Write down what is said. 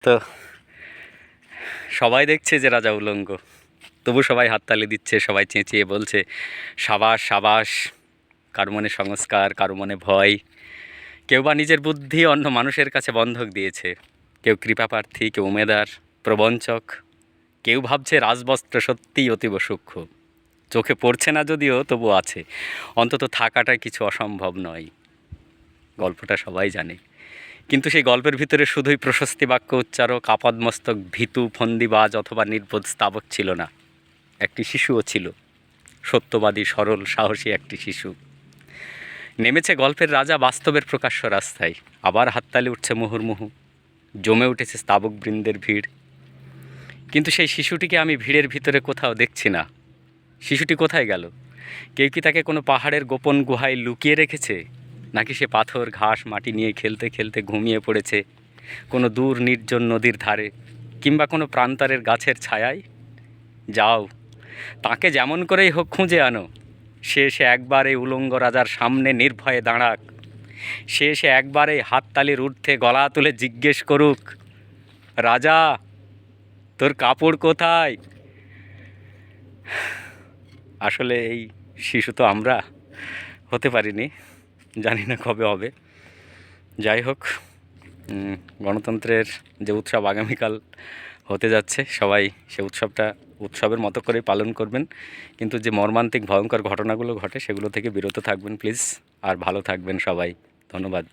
তো সবাই দেখছে যে রাজা উলঙ্গ, তবু সবাই হাততালি দিচ্ছে, সবাই চেঁচিয়ে বলছে সাবাস সাবাস। কারো মনে সংস্কার, কারো মনে ভয়, কেউ বা নিজের বুদ্ধি অন্য মানুষের কাছে বন্ধক দিয়েছে, কেউ কৃপাপ্রার্থী, কেউ উমেদার, প্রবঞ্চক, কেউ ভাবছে রাজবস্ত্র সত্যিই অতীব সূক্ষ্ম, চোখে পড়ছে না যদিও তবু আছে, অন্তত থাকাটাই কিছু অসম্ভব নয়। গল্পটা সবাই জানে, কিন্তু সেই গল্পের ভিতরে শুধুই প্রশস্তি বাক্য উচ্চারক, আপাদমস্তক ভীতু ফন্দিবাজ অথবা নির্বোধ স্তাবক ছিল না, একটি শিশুও ছিল, সত্যবাদী, সরল, সাহসী একটি শিশু। নেমেছে গল্পের রাজা বাস্তবের প্রকাশ্য রাস্তায়, আবার হাততালি উঠছে মুহুর্মুহু, জমে উঠেছে স্তাবক বৃন্দের ভিড়। কিন্তু সেই শিশুটিকে আমি ভিড়ের ভিতরে কোথাও দেখছি না। শিশুটি কোথায় গেল? কেউ কি তাকে কোনো পাহাড়ের গোপন গুহায় লুকিয়ে রেখেছে, নাকি সে পাথর, ঘাস, মাটি নিয়ে খেলতে খেলতে ঘুমিয়ে পড়েছে কোনো দূর নির্জন নদীর ধারে, কিংবা কোনো প্রান্তরের গাছের ছায়ায়? যাও, তাকে যেমন করেই হোক খুঁজে আনো। সে এসে একবার এই উলঙ্গ রাজার সামনে নির্ভয়ে দাঁড়াক। সে এসে একবার এই হাততালির ঊর্ধ্বে গলা তুলে জিজ্ঞেস করুক, রাজা, তোর কাপড় কোথায়? আসলে এই শিশু তো আমরা হতে পারিনি, জানি না কবে হবে। যাই হোক, গণতন্ত্রের যে উৎসব আগামীকাল হতে যাচ্ছে, সবাই সে উৎসবের মতো করেই পালন করবেন, কিন্তু যে মর্মান্তিক ভয়ঙ্কর ঘটনাগুলো ঘটে সেগুলো থেকে বিরত থাকবেন প্লিজ, আর ভালো থাকবেন সবাই। ধন্যবাদ।